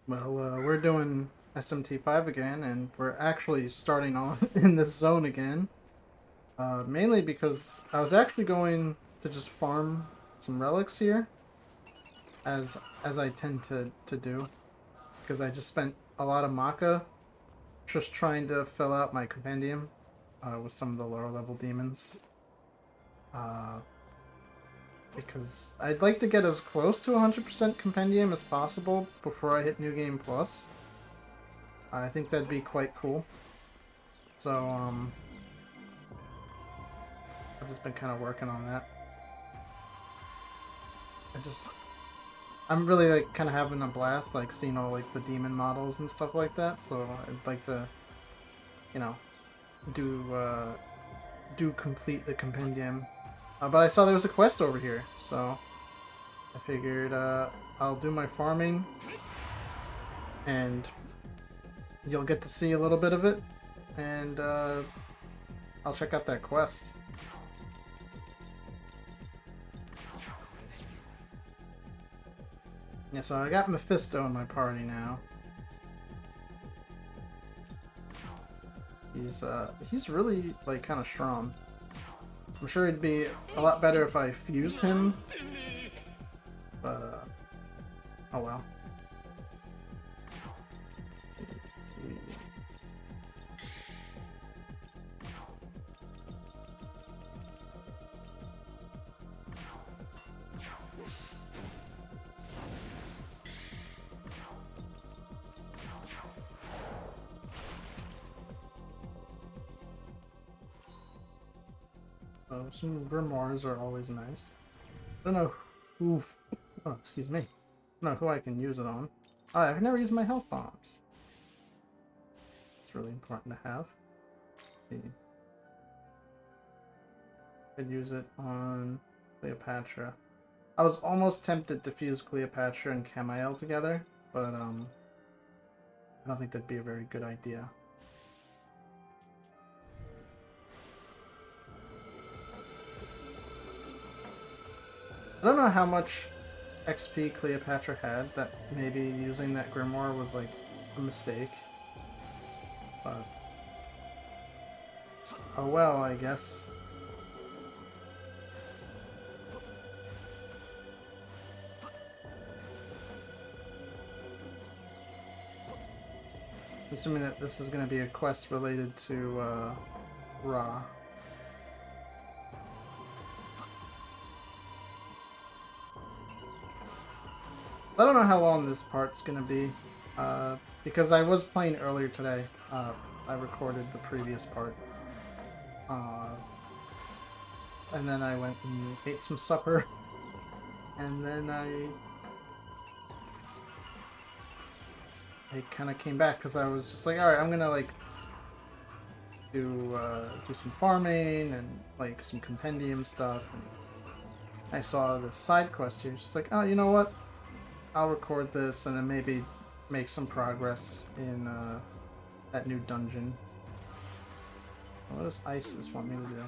Well, we're doing SMT5 again, and we're actually starting off in this zone again. Mainly because I was actually going to just farm some relics here, as I tend to do, because I just spent a lot of Maka just trying to fill out my compendium with some of the lower level demons. Uh, because I'd like to get as close to 100% compendium as possible before I hit New Game Plus. I think that'd be quite cool. So, I've just been kind of working on that. I just, I'm really like kind of having a blast, like seeing all like the demon models and stuff like that. So I'd like to, you know, do do complete the compendium. But I saw there was a quest over here, so I figured I'll do my farming, and you'll get to see a little bit of it, and I'll check out that quest. Yeah, so I got Mephisto in my party now. He's really like kind of strong. I'm sure it'd be a lot better if I fused him, but oh well. Oh, some grimoires are always nice. I don't know who. Oh, excuse me. I don't know who I can use it on. Oh, I've never used my health bombs. It's really important to have. Could use it on Cleopatra. I was almost tempted to fuse Cleopatra and Camael together, but I don't think that'd be a very good idea. I don't know how much XP Cleopatra had, that maybe using that grimoire was like a mistake. But oh well, I guess. Assuming that this is going to be a quest related to Ra. I don't know how long this part's going to be, because I was playing earlier today. I recorded the previous part. And then I went and ate some supper, and then I kind of came back because I was just like, all right, I'm gonna like do some farming and like some compendium stuff. And I saw this side quest here. Just like, oh, you know what? I'll record this and then maybe make some progress in that new dungeon. What does Isis want me to do?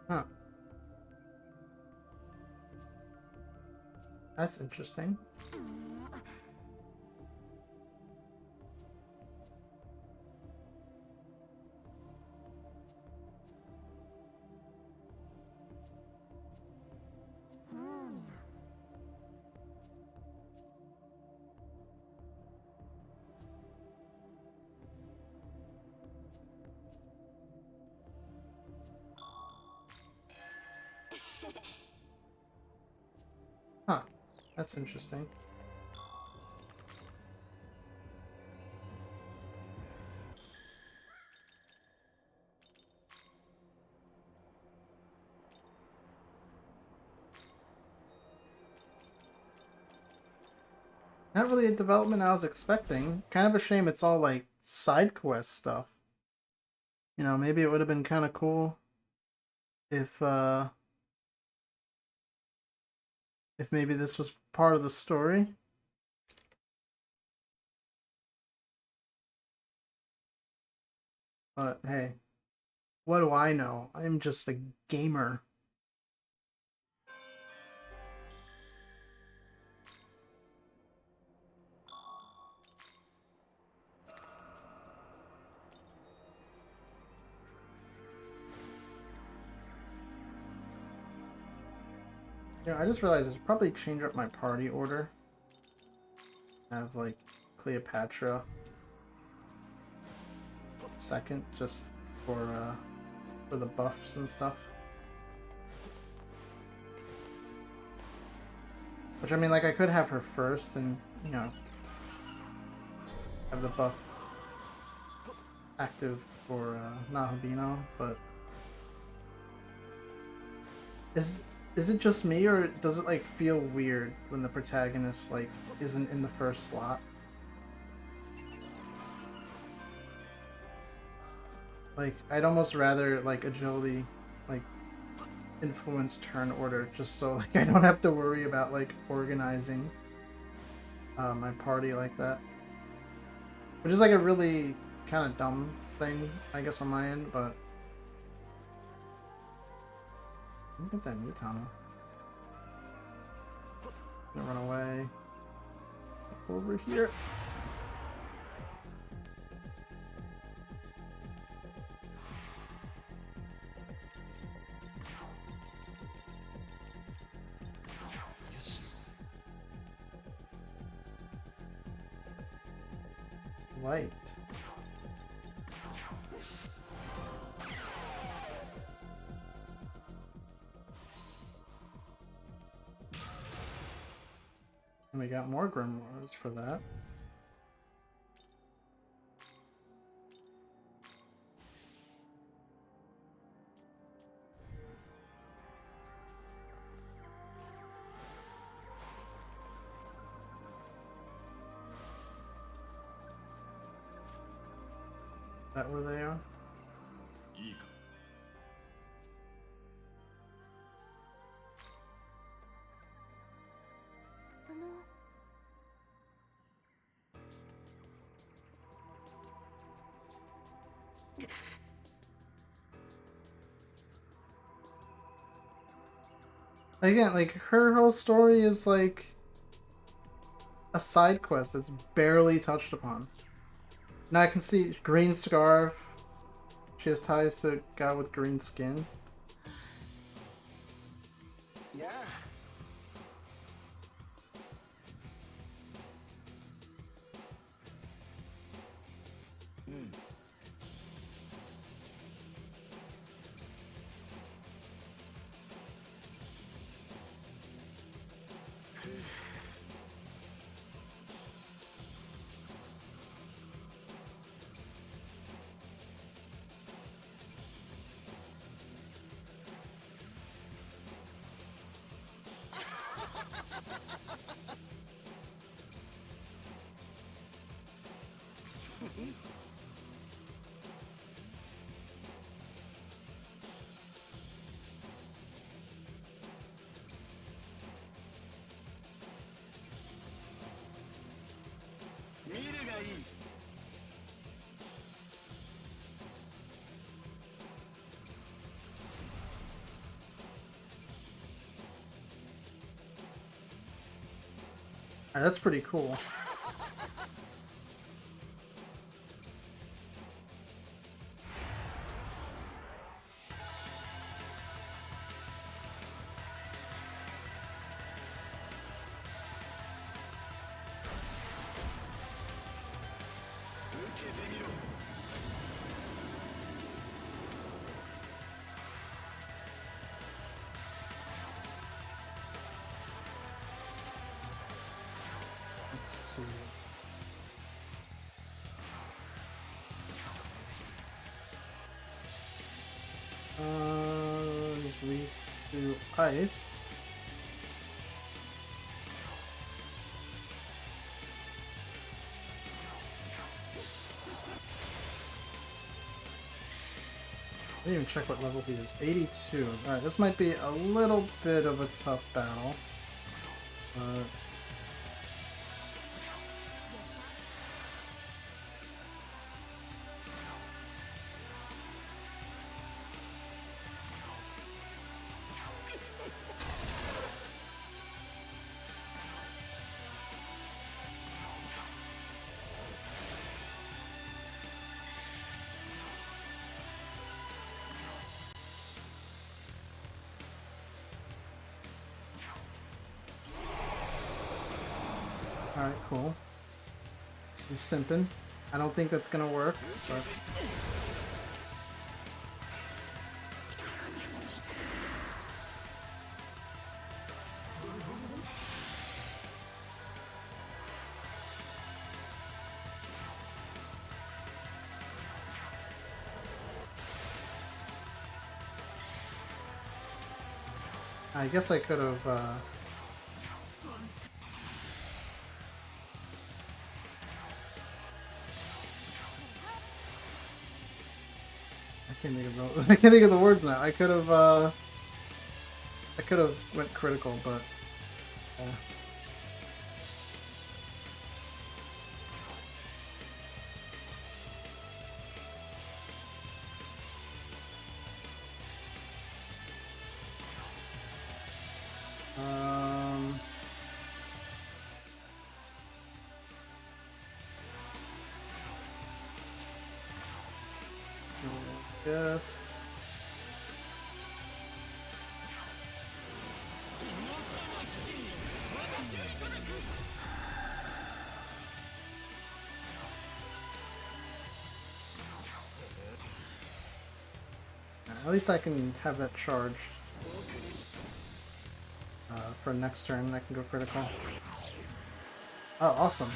Huh. That's interesting. Huh. That's interesting. Not really a development I was expecting. Kind of a shame it's all like side quest stuff. You know, maybe it would have been kind of cool if maybe this was part of the story. But hey, what do I know? I'm just a gamer. Yeah, I just realized I should probably change up my party order. I have like Cleopatra second, just for the buffs and stuff. Which I mean, like I could have her first, and you know, have the buff active for Nahabino, but is it just me, or does it like feel weird when the protagonist like isn't in the first slot? Like I'd almost rather like agility like influence turn order, just so like I don't have to worry about like organizing my party like that. Which is like a really kind of dumb thing, I guess, on my end, but look at that Nutana. Gonna run away. Over here. Light. And we got more grimoires for that. Is that where they are? Again, like her whole story is like a side quest that's barely touched upon. Now I can see green scarf. She has ties to guy with green skin. Yeah. That's pretty cool. Let's see. Is weak to ice. I didn't even check what level he is. 82. Alright, this might be a little bit of a tough battle. Alright, cool. He's simping. I don't think that's gonna work, but... I guess I could have, I can't think of the I can't think of the words now. I could have went critical, but yes. At least I can have that charged. For next turn, I can go critical. Oh, awesome.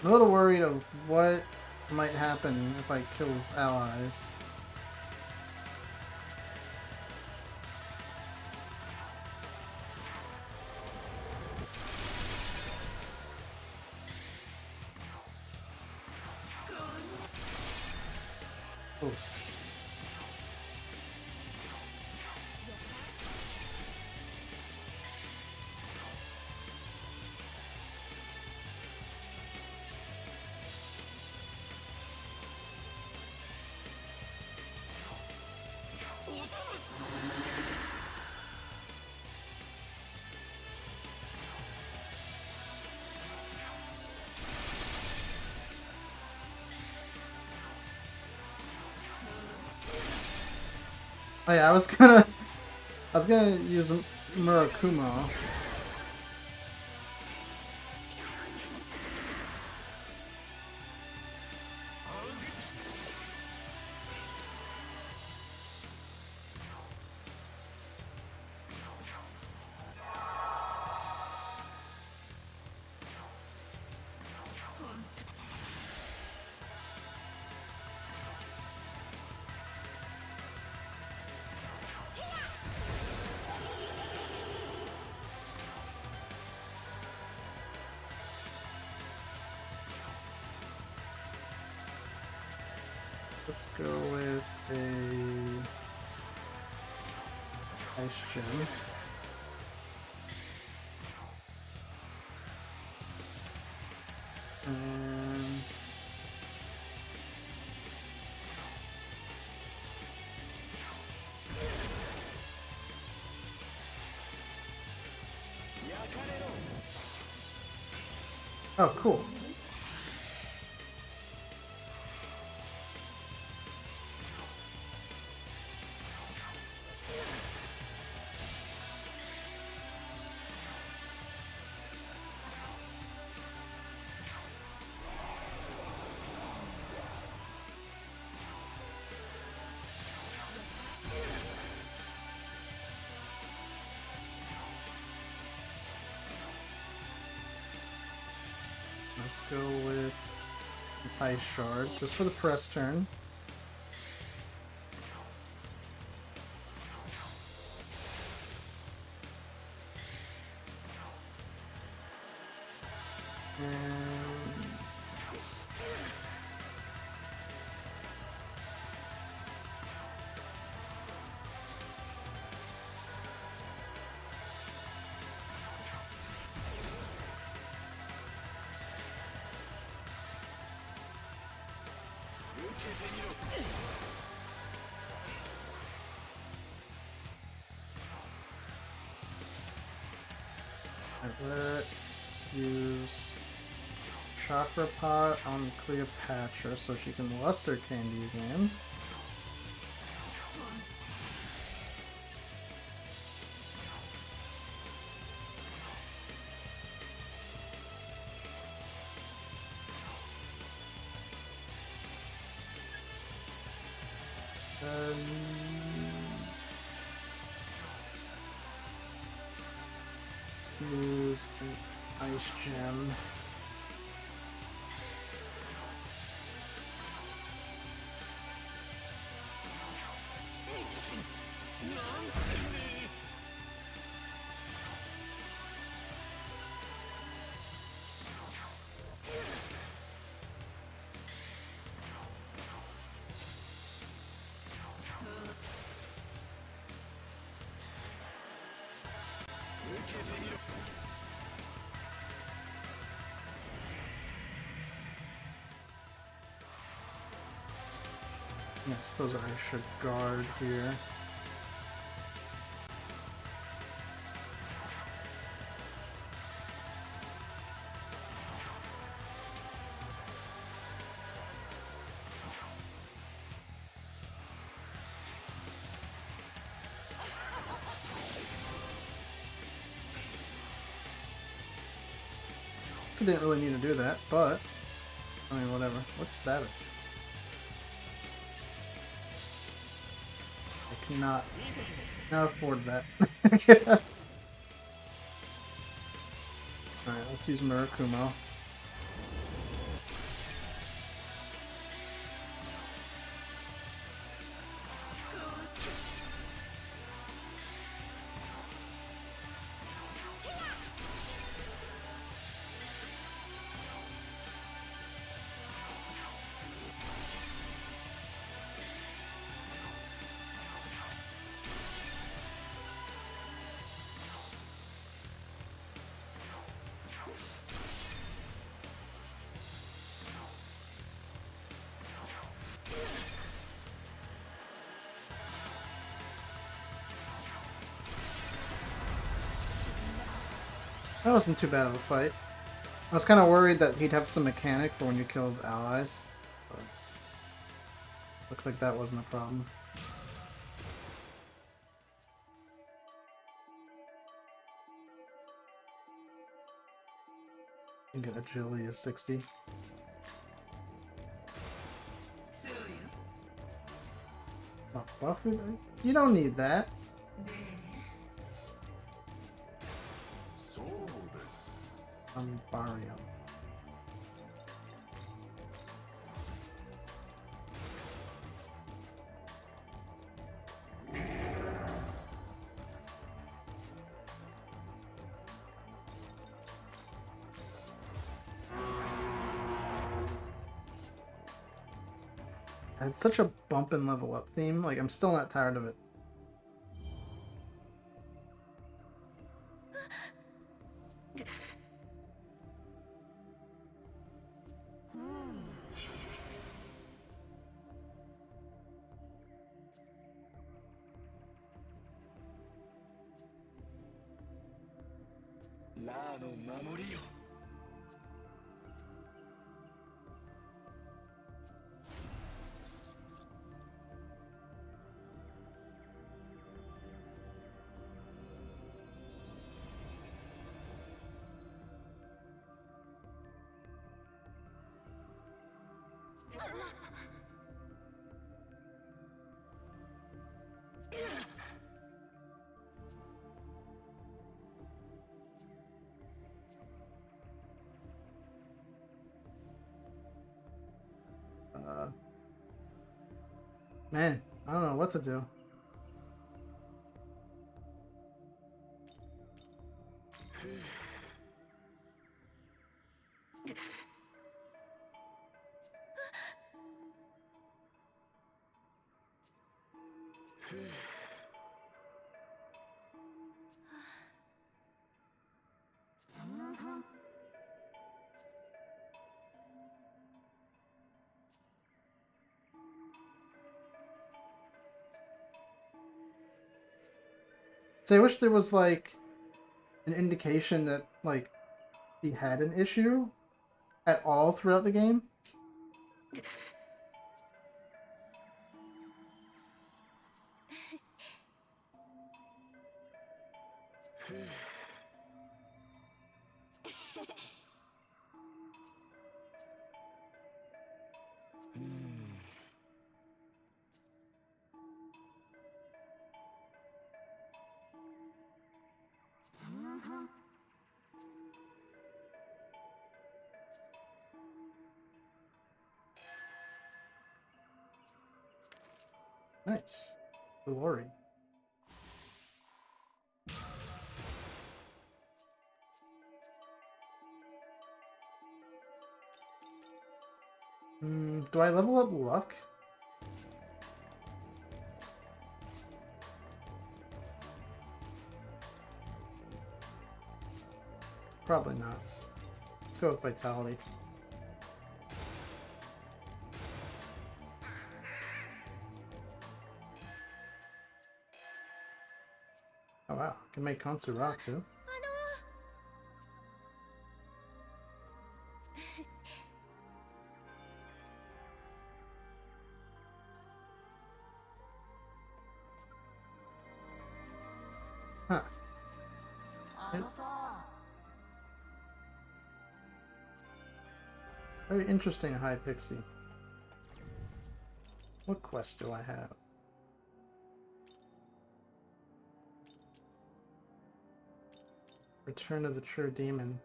I'm a little worried of what might happen if I kill his allies. Oof. Oh yeah, I was gonna use Murakumo. Let's go with a ice gem. And oh, cool. Let's go with an ice shard just for the press turn. And let's use Chakra Pot on Cleopatra so she can luster candy again. Let's use an Ice Gem. I suppose I should guard here. I didn't really need to do that, but I mean, whatever. What's Savage? I cannot afford that. Alright, let's use Murakumo. That wasn't too bad of a fight. I was kind of worried that he'd have some mechanic for when you kill his allies. But looks like that wasn't a problem. You can get agility of 60. Oh, Buffy? You don't need that. Barrio. I had such a bump and level up theme, like I'm still not tired of it. Man, I don't know what to do. So I wish there was like an indication that like he had an issue at all throughout the game. Nice. Glory. Do I level up luck? Probably not. Let's go with vitality. Oh wow, can make Kansura too. Huh. Very interesting, High Pixie. What quest do I have? Return of the True Demon.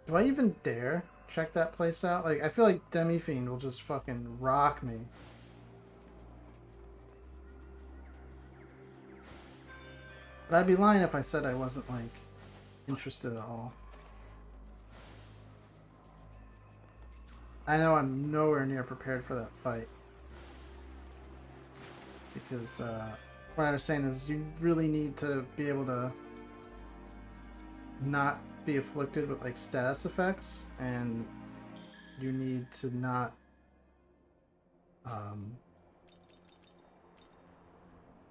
Do I even dare check that place out? Like, I feel like demi-fiend will just fucking rock me. But I'd be lying if I said I wasn't, like, interested at all. I know I'm nowhere near prepared for that fight. Because, what I was saying is you really need to be able to not be afflicted with, like, status effects, and you need to not,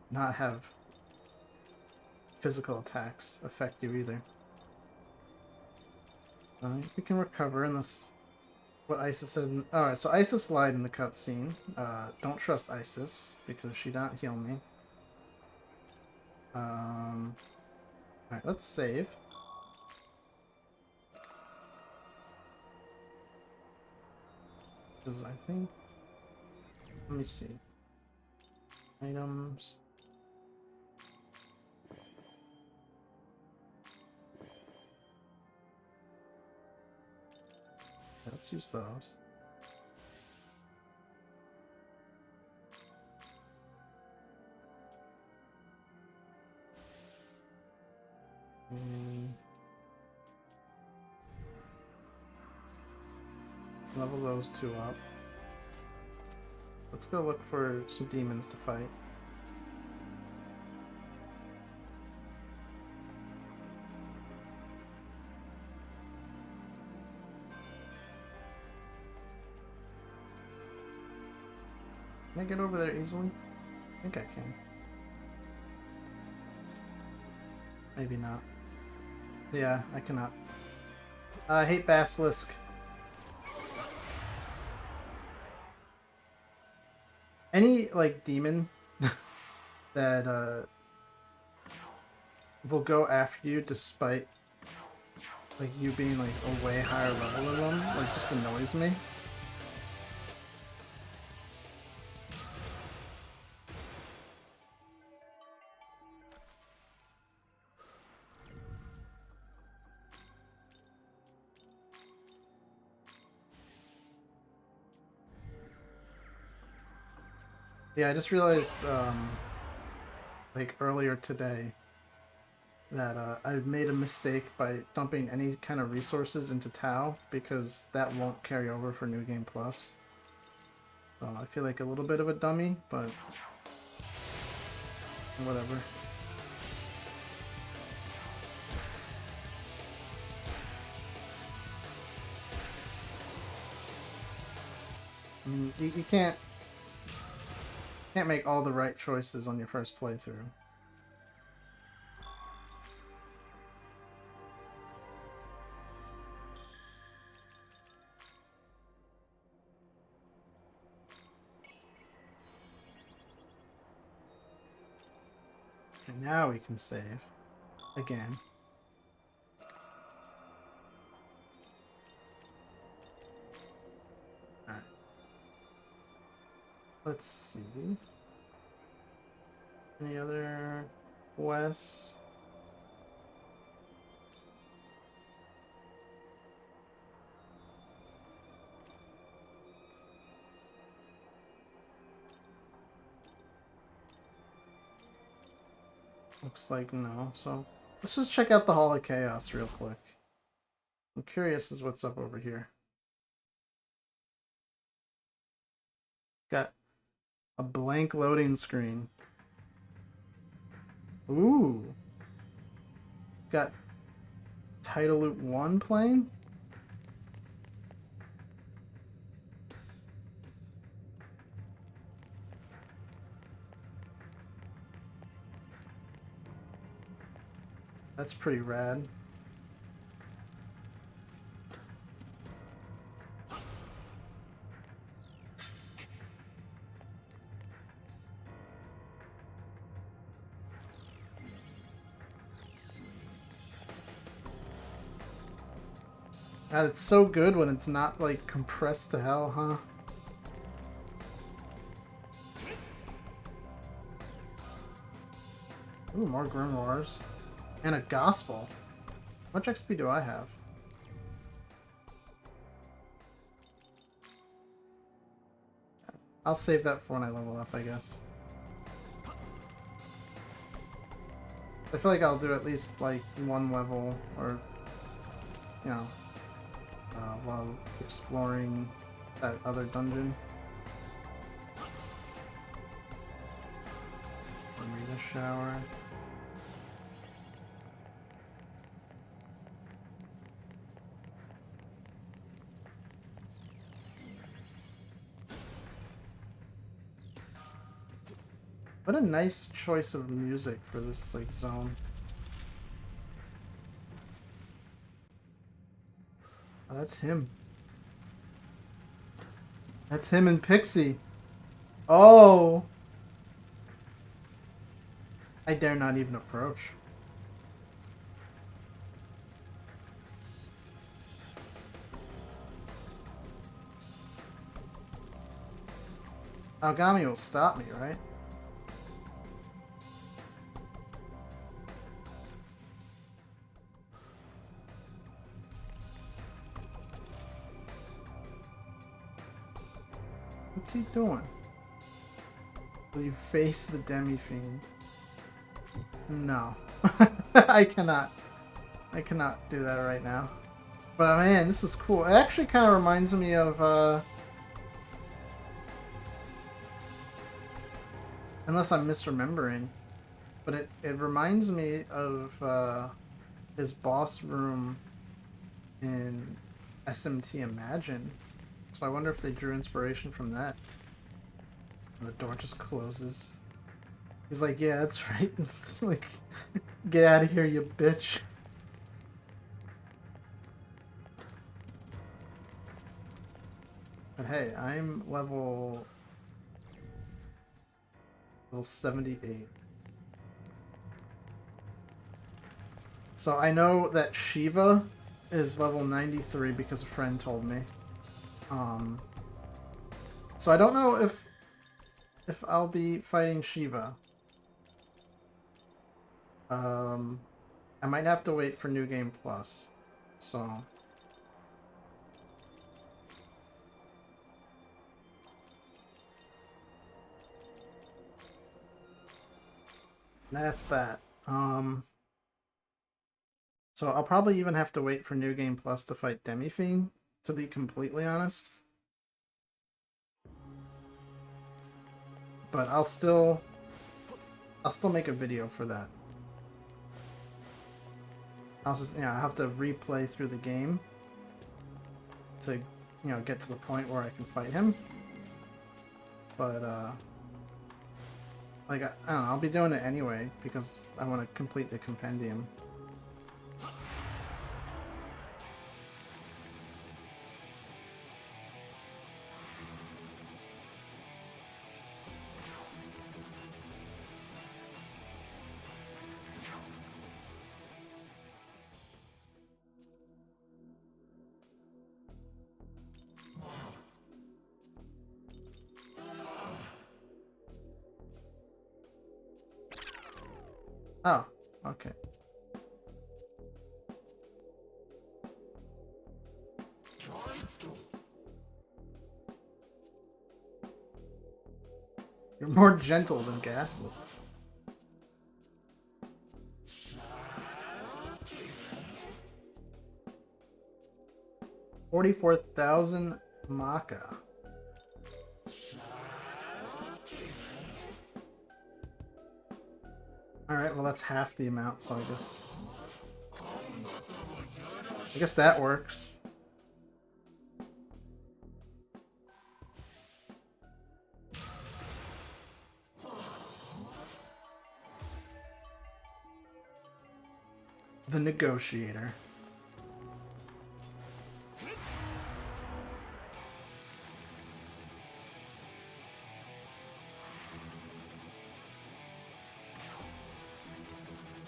not have physical attacks affect you either. We can recover in this. What Isis said. Alright, so Isis lied in the cutscene. Don't trust Isis because she don't heal me. Alright, let's save. Because I think. Let me see. Items. Let's use those. Level those two up. Let's go look for some demons to fight. Can I get over there easily? I think I can. Maybe not. Yeah, I cannot. I hate Basilisk. Any, like, demon that, will go after you despite, like, you being, like, a way higher level than them, like, just annoys me. Yeah, I just realized, like, earlier today that I made a mistake by dumping any kind of resources into Tau because that won't carry over for New Game Plus. So I feel like a little bit of a dummy, but Whatever. I mean, you can't make all the right choices on your first playthrough. Okay, now we can save again. Alright. Let's see. Any other quests? Looks like no. So let's just check out the Hall of Chaos real quick. I'm curious as what's up over here. Got a blank loading screen. Ooh. Got Title Loop 1 playing? That's pretty rad. God, it's so good when it's not, like, compressed to hell, huh? Ooh, more grimoires. And a gospel. How much XP do I have? I'll save that for when I level up, I guess. I feel like I'll do at least, like, one level, or, you know, while exploring that other dungeon. Arena shower. What a nice choice of music for this, like, zone. Oh, that's him. That's him and Pixie. Oh! I dare not even approach. Algami will stop me, right? What's he doing? Will you face the demi-fiend? No. I cannot. I cannot do that right now. But man, this is cool. It actually kind of reminds me of, unless I'm misremembering, but it reminds me of, his boss room in SMT Imagine. So I wonder if they drew inspiration from that. And the door just closes. He's like, yeah, that's right. It's like, get out of here, you bitch. But hey, I'm level 78. So I know that Shiva is level 93 because a friend told me. So I don't know if I'll be fighting Shiva. I might have to wait for New Game Plus. So that's that. So I'll probably even have to wait for New Game Plus to fight demi-fiend, to be completely honest. But I'll still I'll still make a video for that. I'll just, you know, I have to replay through the game to, you know, get to the point where I can fight him. But, like, I don't know, I'll be doing it anyway because I want to complete the compendium. Oh, okay. You're more gentle than Ghastly. 44,000 Maka. Alright, well that's half the amount, so I guess that works. The Negotiator.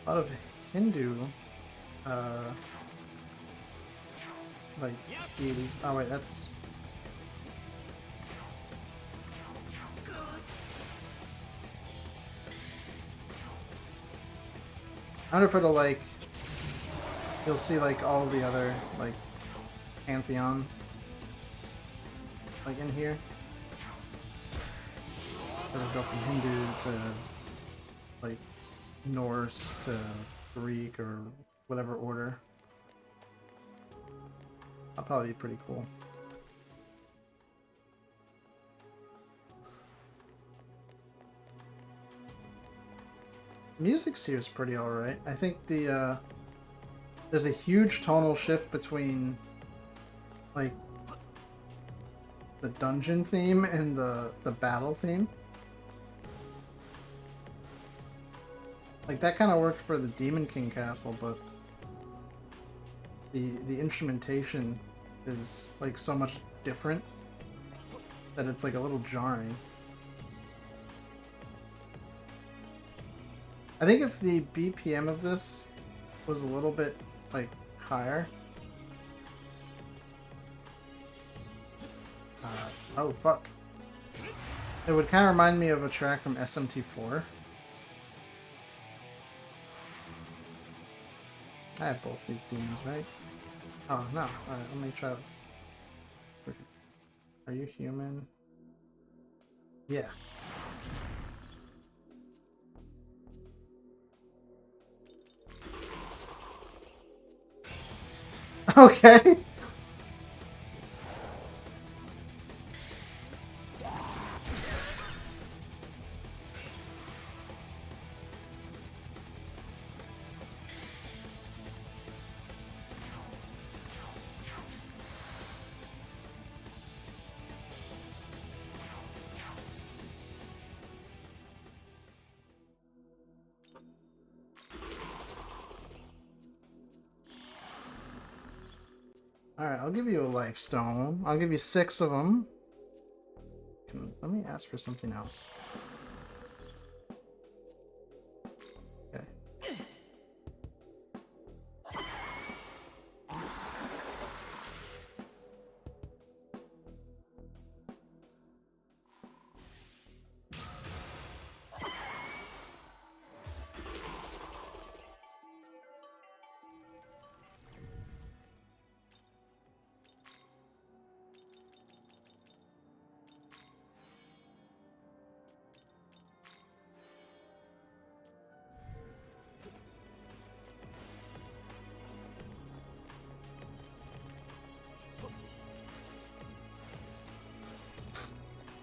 A lot of Hindu, like deities. Oh wait, that's. I wonder if it'll like. You'll see like all the other like pantheons, like in here. It'll go from Hindu to like Norse to Greek or whatever order. That'll probably be pretty cool. Music's here is pretty alright. I think there's a huge tonal shift between like the dungeon theme and the battle theme. Like that kind of worked for the Demon King Castle, but the instrumentation is like so much different that it's like a little jarring. I think if the BPM of this was a little bit like higher. Oh fuck. It would kind of remind me of a track from SMT4. I have both these demons, right? Oh, no. Alright, let me try. Are you human? Yeah. Okay. Alright, I'll give you a life stone. I'll give you 6 of them. Let me ask for something else. Okay.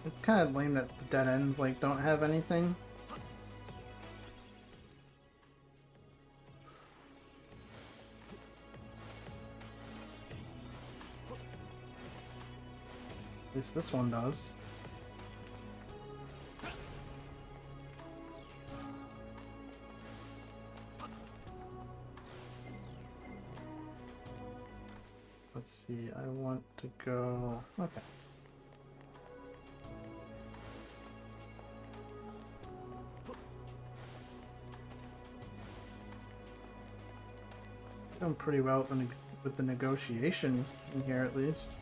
It's kind of lame that the dead ends like don't have anything. At least this one does. Let's see, I want to go... Okay. Doing pretty well with the negotiation in here, at least.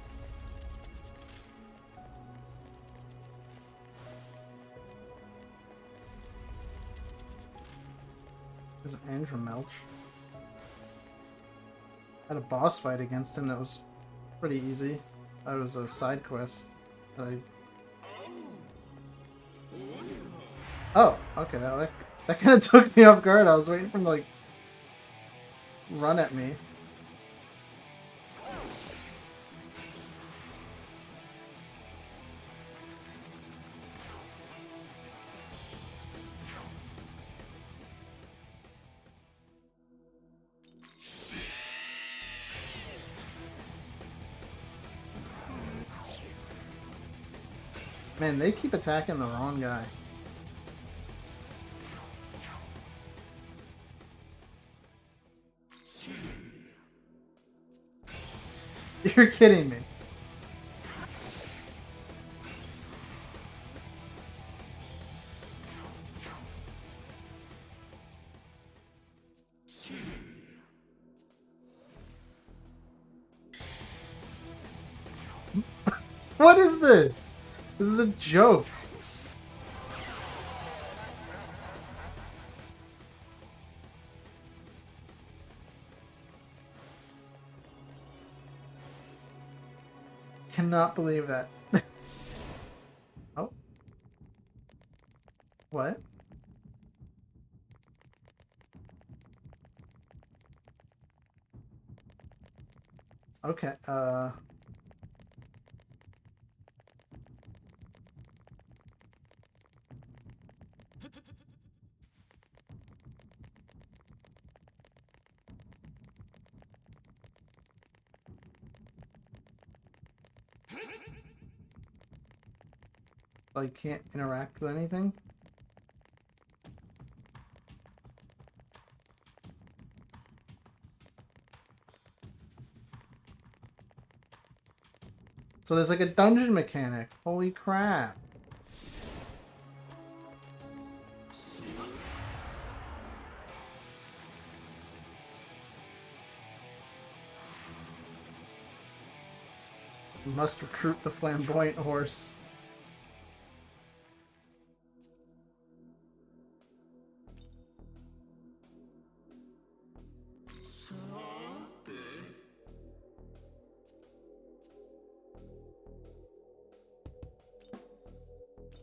This is Andrew Melch. Had a boss fight against him that was pretty easy. That was a side quest that I... Oh, okay, that kind of took me off guard. I was waiting for him to, like, run at me. Man, they keep attacking the wrong guy. You're kidding me. What is this? This is a joke. Cannot believe that. Oh. What? Okay, I can't interact with anything? So there's like a dungeon mechanic. Holy crap. You must recruit the flamboyant horse.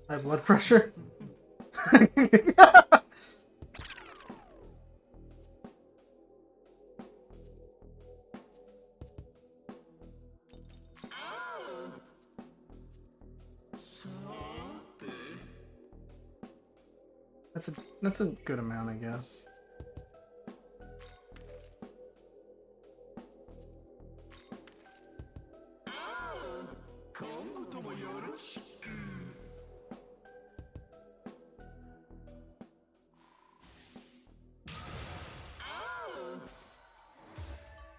High blood pressure? That's a good amount, I guess.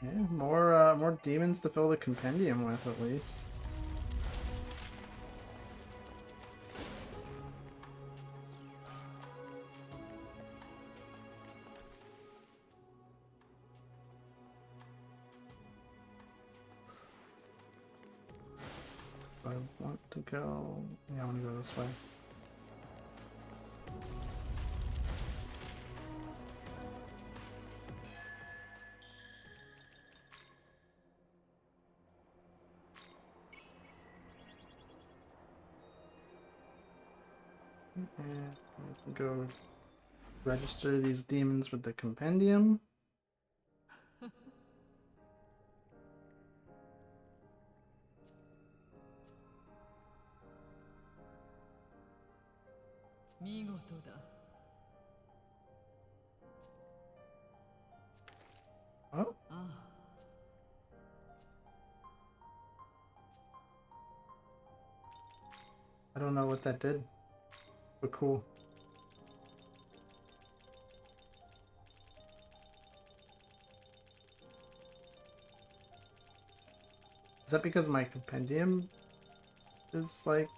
Yeah, more demons to fill the compendium with, at least. I want to go... Yeah, I want to go this way. And we can go register these demons with the compendium. Oh. don't know what that did, but cool. Is that because my compendium is like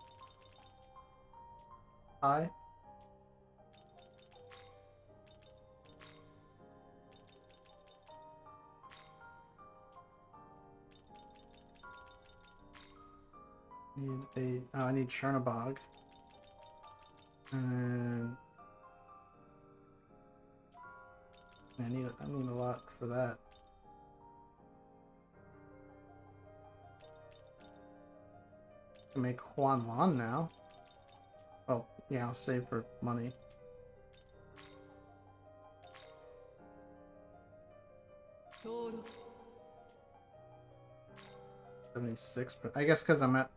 high? I need Chernobog. And I need a lot for that. I can make Huan Lan now. Oh, yeah, I'll save for money. Toro. 76, but I guess because I'm at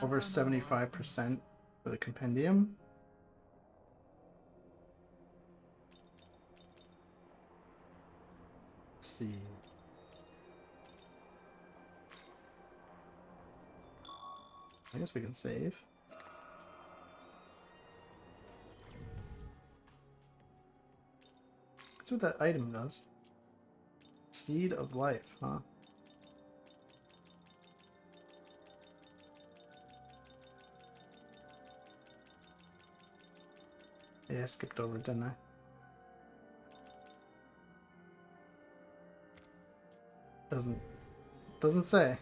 over 75% for the compendium. Let's see. I guess we can save. That's what that item does. Seed of life, huh? Yeah, I skipped over it, didn't I? Doesn't say.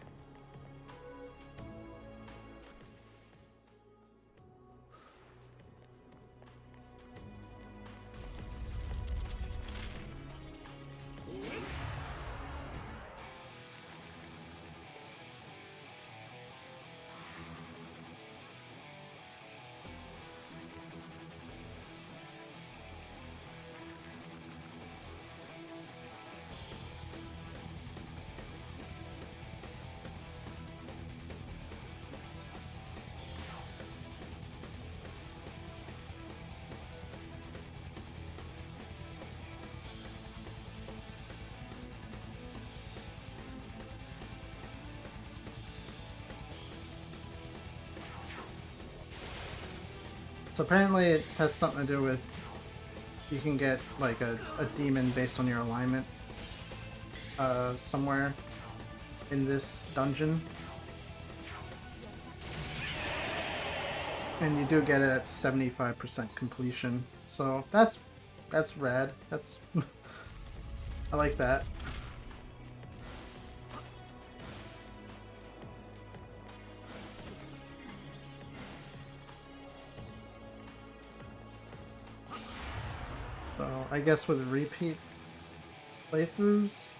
So apparently it has something to do with you can get like a demon based on your alignment somewhere in this dungeon. And you do get it at 75% completion. So that's rad. That's I like that. So I guess with repeat playthroughs,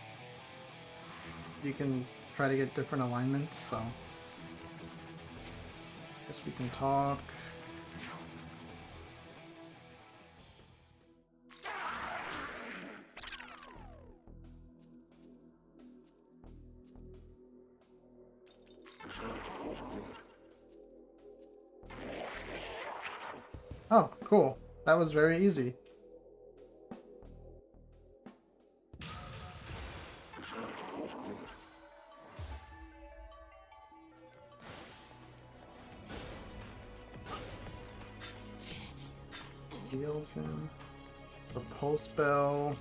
you can try to get different alignments, so I guess we can talk. Oh, cool. That was very easy. Heal gem, repulse bell,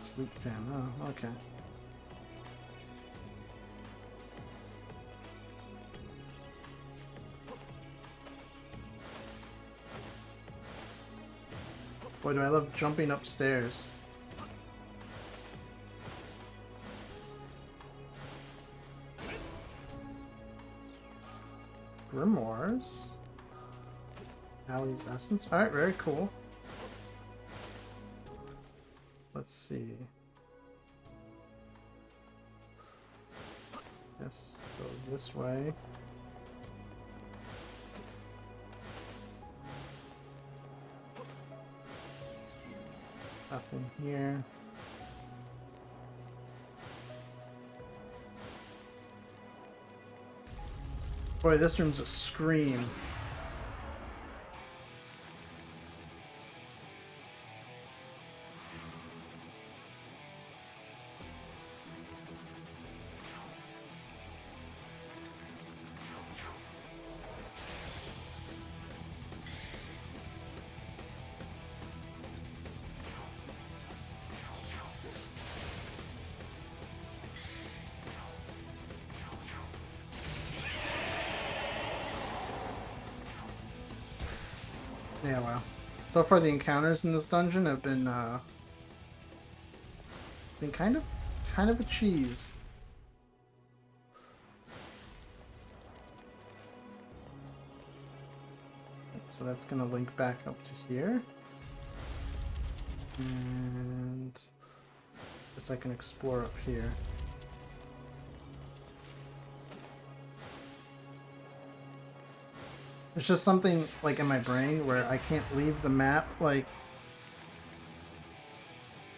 sleep gem. Oh, okay. Boy, do I love jumping upstairs. Grimoires. Allie's essence. Alright, very cool. Let's see. Yes, go this way. Nothing here. Boy, this room's a scream. Yeah, wow. So far, the encounters in this dungeon have been kind of a cheese. So that's gonna link back up to here, and I guess I can explore up here. There's just something like in my brain where I can't leave the map like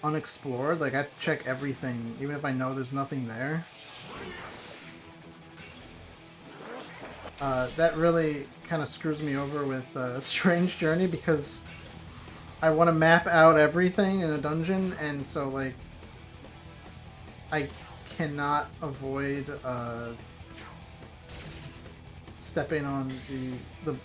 unexplored. Like I have to check everything, even if I know there's nothing there. That really kind of screws me over with Strange Journey because I want to map out everything in a dungeon, and so like I cannot avoid stepping on the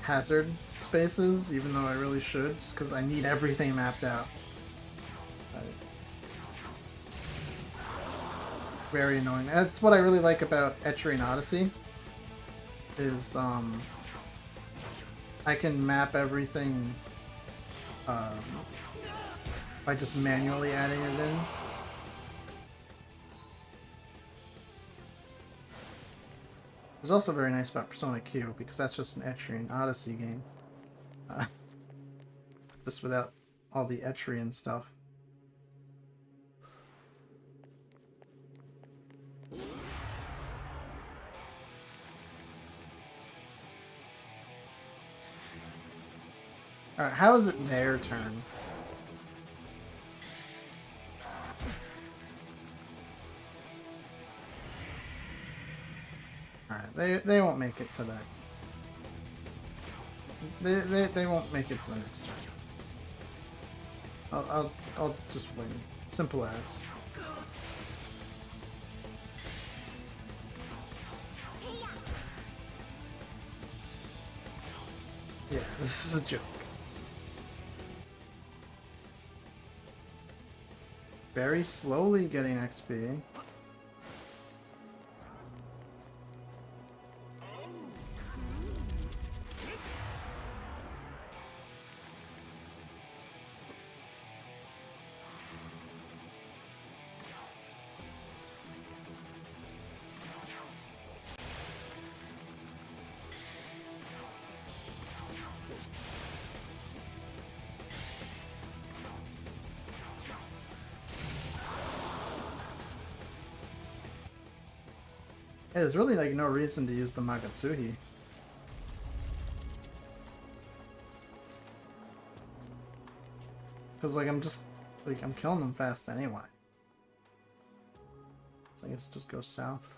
hazard spaces, even though I really should, just because I need everything mapped out. It's very annoying. That's what I really like about Etrian Odyssey, is I can map everything by just manually adding it in. It's also very nice about Persona Q, because that's just an Etrian Odyssey game. Just without all the Etrian stuff. Alright, how is it their turn? Alright, they won't make it to that. They won't make it to the next turn. I'll just win. Simple as. Yeah, this is a joke. Very slowly getting XP. Hey, there's really like no reason to use the Magatsuhi. Because like I'm killing them fast anyway. So I guess just go south.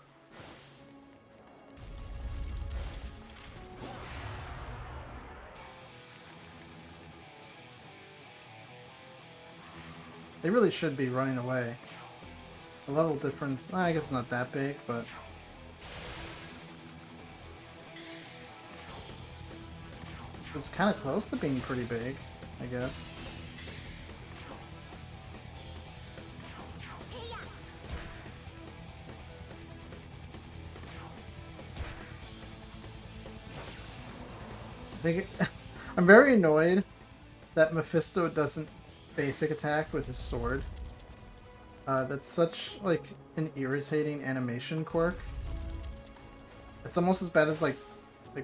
They really should be running away. The level difference, I guess it's not that big, but it's kind of close to being pretty big, I guess. I'm very annoyed that Mephisto doesn't basic attack with his sword. That's such like an irritating animation quirk. It's almost as bad as like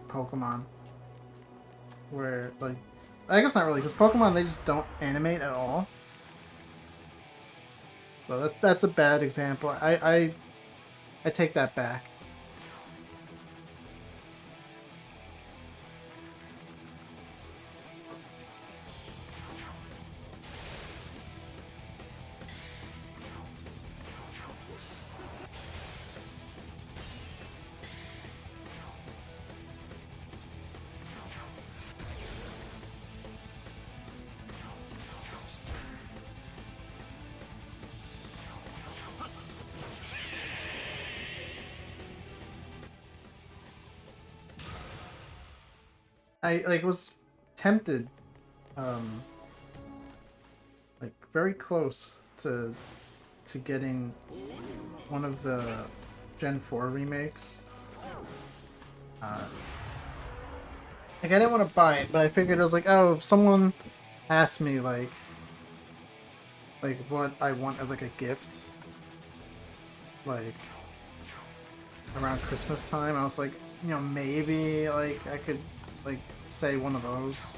Pokemon, where like I guess not really, because Pokemon they just don't animate at all. So that's a bad example. I take that back. I like was tempted, like very close to getting one of the Gen 4 remakes. Like, I didn't want to buy it, but I figured it was like, oh, if someone asked me, what I want as, like, a gift, like, around Christmas time, I was like, you know, maybe, like, I could, like, say one of those.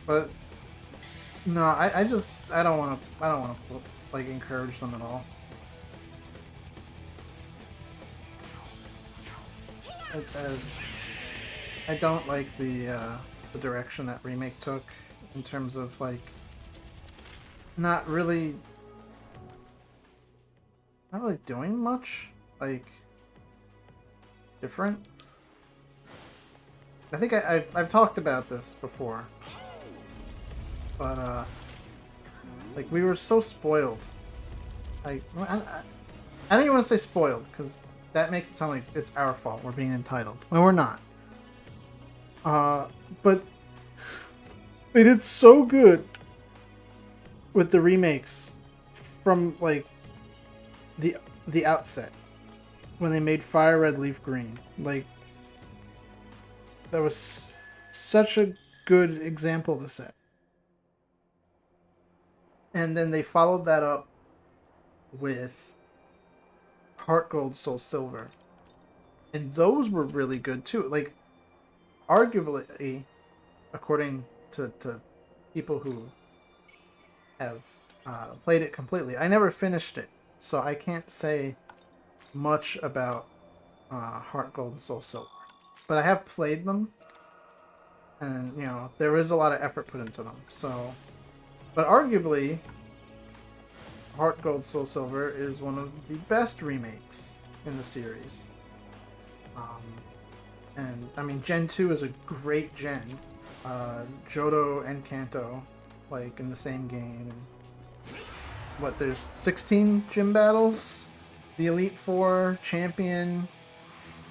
But, no, I don't want to, like, encourage them at all. I don't like the direction that remake took in terms of, like, not really doing much, like, different. I think I've talked about this before, but like, we were so spoiled. I don't even want to say spoiled, because that makes it sound like it's our fault. We're being entitled. Well, we're not. But they did so good with the remakes from, like, the outset when they made Fire Red Leaf Green. Like, that was such a good example to set. And then they followed that up with Heart Gold, Soul Silver. And those were really good too. Like, arguably, according to people who have played it completely. I never finished it, so I can't say much about Heart Gold and Soul Silver. But I have played them, and, you know, there is a lot of effort put into them. So, but arguably, Heart Gold Soul Silver is one of the best remakes in the series. And I mean, Gen 2 is a great gen. Johto and Kanto, like, in the same game. And what, there's 16 gym battles? The Elite Four, Champion,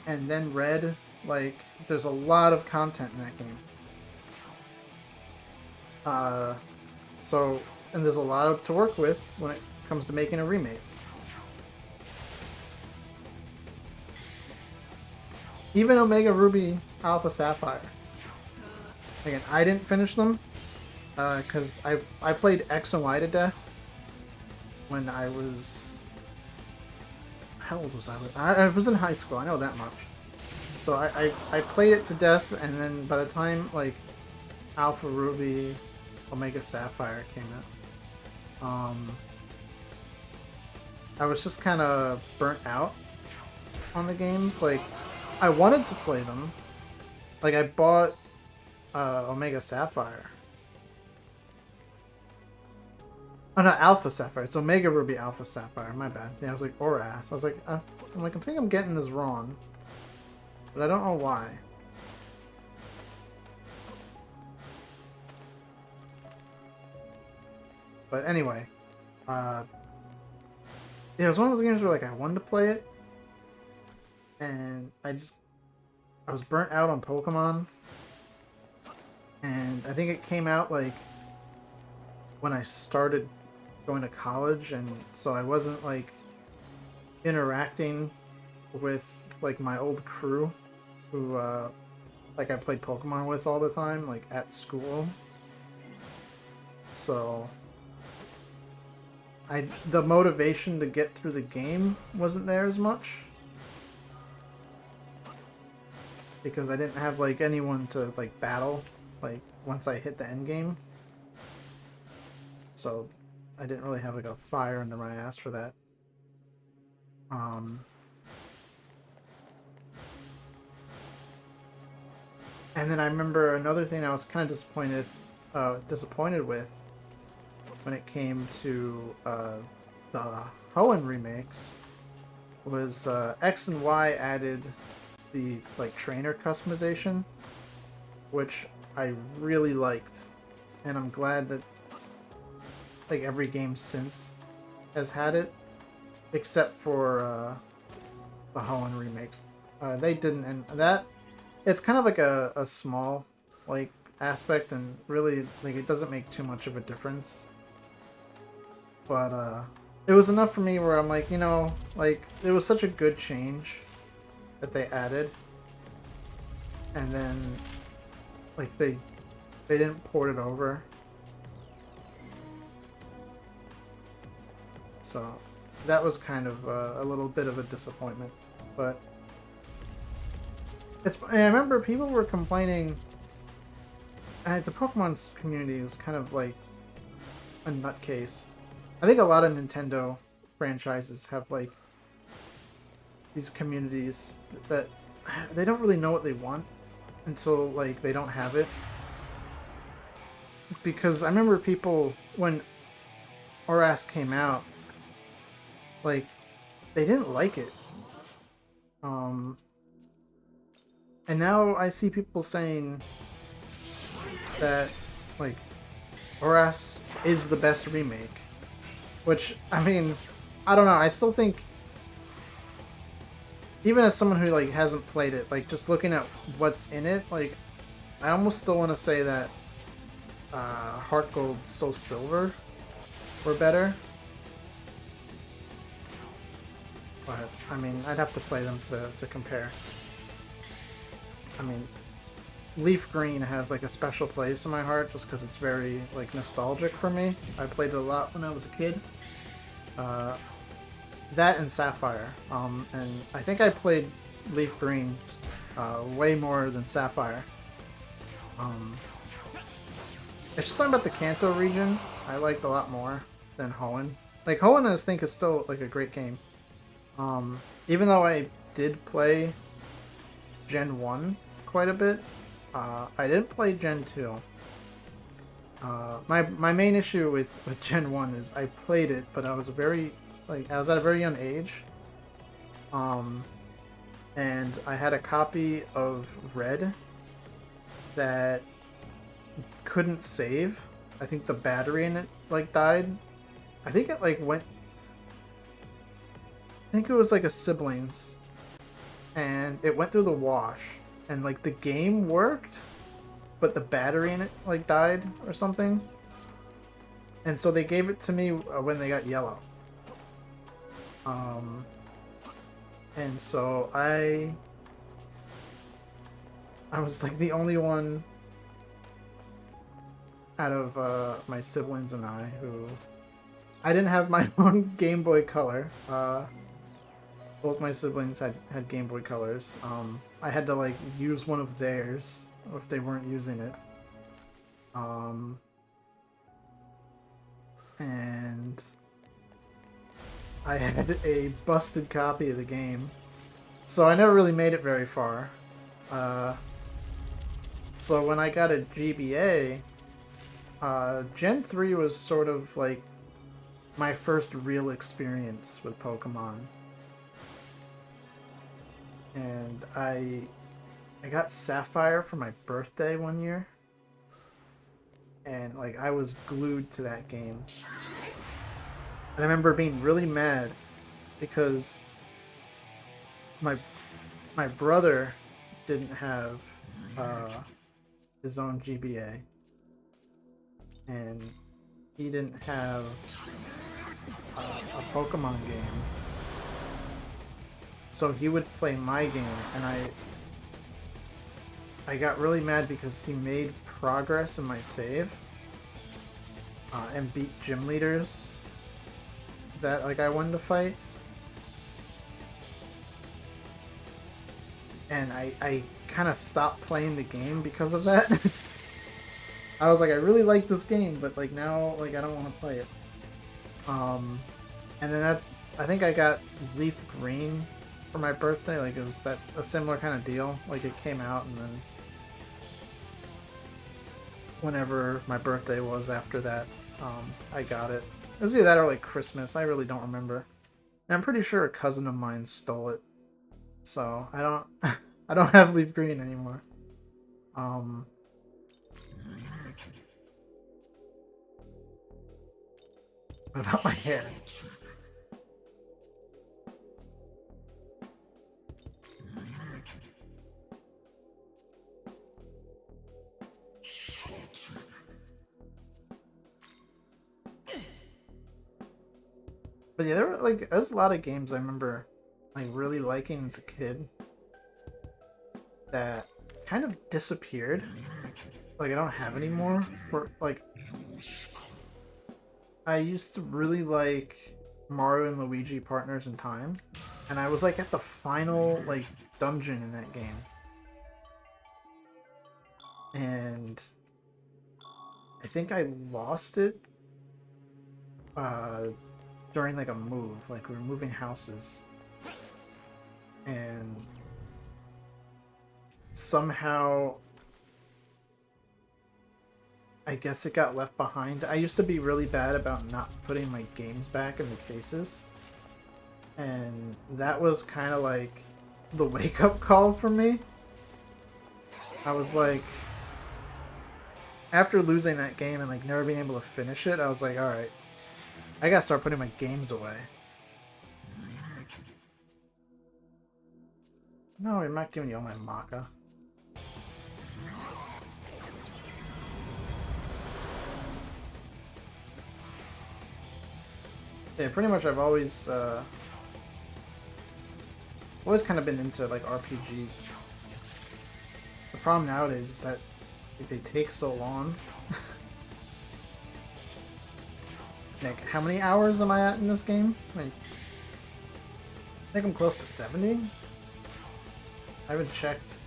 and then Red. Like, there's a lot of content in that game. So, and there's a lot to work with when it comes to making a remake. Even Omega Ruby, Alpha Sapphire. Again, I didn't finish them because I played X and Y to death when I was... How old was I? I was in high school, I know that much. So I played it to death, and then by the time, like, Alpha Ruby, Omega Sapphire came out, I was just kind of burnt out on the games. Like, I wanted to play them. Like, I bought Omega Sapphire. Oh, not Alpha Sapphire. It's Omega Ruby Alpha Sapphire. My bad. Yeah, I was like, Oras. I was like, I think I'm getting this wrong. But I don't know why. But anyway. Yeah, it was one of those games where, like, I wanted to play it. And I was burnt out on Pokemon. And I think it came out, like, when I started going to college, and so I wasn't, like, interacting with, like, my old crew who like, I played Pokemon with all the time, like, at school. So the motivation to get through the game wasn't there as much, because I didn't have, like, anyone to, like, battle, like, once I hit the end game. So I didn't really have, like, a fire under my ass for that. And then I remember another thing I was kind of disappointed with when it came to the Hoenn remakes was X and Y added the, like, trainer customization, which I really liked, and I'm glad that, like, every game since has had it, except for the Hoenn remakes. They didn't, and that, it's kind of like a small, like, aspect, and really, like, it doesn't make too much of a difference. But it was enough for me where I'm like, you know, like, it was such a good change that they added. and then like they didn't port it over. So that was kind of a little bit of a disappointment, but I remember people were complaining. The Pokemon community is kind of like a nutcase. I think a lot of Nintendo franchises have like these communities that they don't really know what they want until like they don't have it. Because I remember people when ORAS came out, like they didn't like it. And now I see people saying that like ORAS is the best remake. Which, I mean, I don't know, I still think even as someone who like hasn't played it, like just looking at what's in it, like I almost still want to say that Heart Gold, Soul Silver were better. But I mean, I'd have to play them to compare. I mean, Leaf Green has like a special place in my heart just because it's very like nostalgic for me. I played it a lot when I was a kid. That and Sapphire. And I think I played Leaf Green way more than Sapphire. It's just something about the Kanto region I liked a lot more than Hoenn. Like Hoenn, I think is still like a great game. Even though I did play Gen 1 quite a bit, I didn't play Gen 2. My main issue with Gen 1 is I played it, but I was I was at a very young age. And I had a copy of Red that couldn't save. I think the battery in it like died. I think it like went. I think it was like a siblings, and it went through the wash, and like the game worked, but the battery in it like died or something. And so they gave it to me when they got yellow. And so I was like the only one out of my siblings and I who I didn't have my own Game Boy Color. Both my siblings had Game Boy Colors. I had to like use one of theirs if they weren't using it. And I had a busted copy of the game, so I never really made it very far. So when I got a GBA, Gen 3 was sort of like my first real experience with Pokemon. And I got Sapphire for my birthday one year. And like I was glued to that game. And I remember being really mad because my brother didn't have his own GBA, and he didn't have a Pokemon game, so he would play my game, and I got really mad because he made progress in my save and beat gym leaders that like I wanted to fight, and I kind of stopped playing the game because of that. I was like, I really like this game, but like now like I don't want to play it. And then I think I got Leaf Green for my birthday. Like that's a similar kind of deal. Like it came out, and then whenever my birthday was after that, I got it. It was either that or like Christmas. I really don't remember. And I'm pretty sure a cousin of mine stole it, so I don't I don't have Leaf Green anymore. What about my hair? But yeah, there's a lot of games I remember like really liking as a kid that kind of disappeared. Like I don't have any more. For like, I used to really like Mario and Luigi Partners in Time, and I was like at the final like dungeon in that game, and I think I lost it uh, during like a move. Like we were moving houses, and somehow I guess it got left behind. I used to be really bad about not putting my games back in the cases, and that was kind of like the wake-up call for me. I was like, after losing that game and like never being able to finish it, I was like, all right, I gotta start putting my games away. No, I'm not giving you all my maca. Yeah, pretty much I've always kind of been into like RPGs. The problem nowadays is that they take so long. Like, how many hours am I at in this game? Like, I think I'm close to 70. I haven't checked.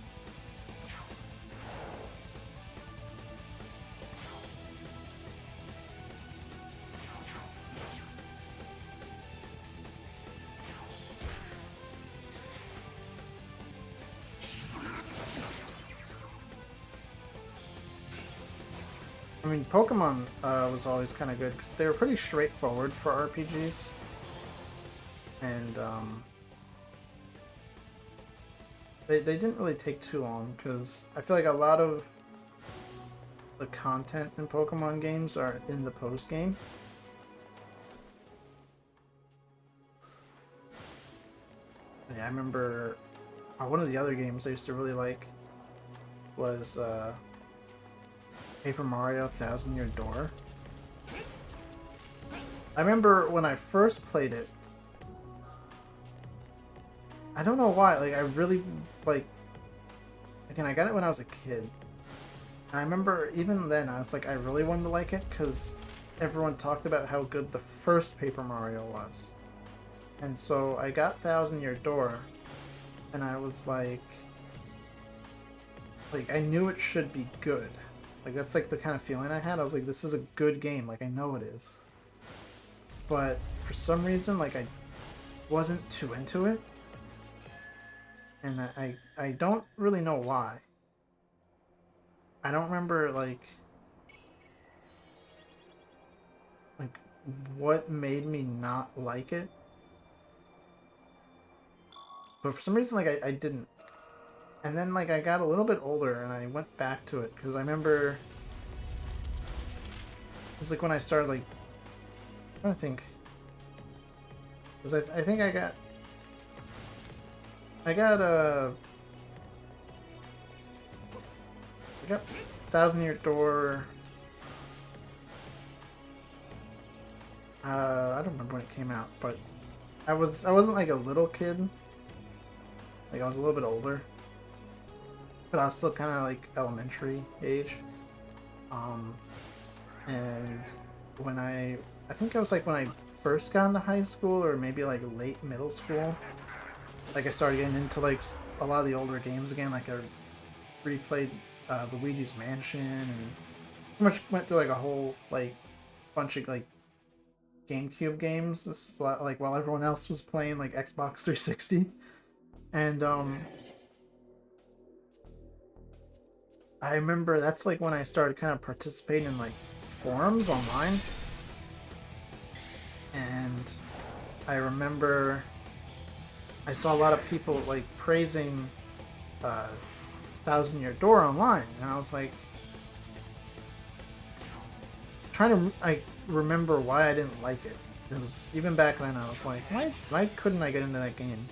I mean, Pokemon was always kind of good because they were pretty straightforward for RPGs, and they didn't really take too long because I feel like a lot of the content in Pokemon games are in the post game. Yeah, I remember one of the other games I used to really like was Paper Mario Thousand Year Door. I remember when I first played it, I don't know why, like I really like, again, I got it when I was a kid. And I remember even then I was like, I really wanted to like it because everyone talked about how good the first Paper Mario was. And so I got Thousand Year Door and I was like I knew it should be good. Like, that's like the kind of feeling I had. I was like, this is a good game. Like, I know it is. But for some reason, like, I wasn't too into it. And I don't really know why. I don't remember, like what made me not like it. But for some reason, like, I didn't. And then, like, I got a little bit older and I went back to it. Because I remember... It was like when I started, like... I'm trying to think. Because I think I got... I got Thousand Year Door. I don't remember when it came out, but I wasn't like a little kid. Like I was a little bit older, but I was still kind of like elementary age. And when I think I was like when I first got into high school or maybe like late middle school. Like I started getting into like a lot of the older games again. Like I replayed Luigi's Mansion and pretty much went through like a whole like bunch of like GameCube games. This is like while everyone else was playing like Xbox 360, and I remember that's like when I started kind of participating in like forums online, and I remember I saw a lot of people like praising Thousand Year Door online, and I was like trying to remember why I didn't like it, because even back then I was like, why couldn't I get into that game?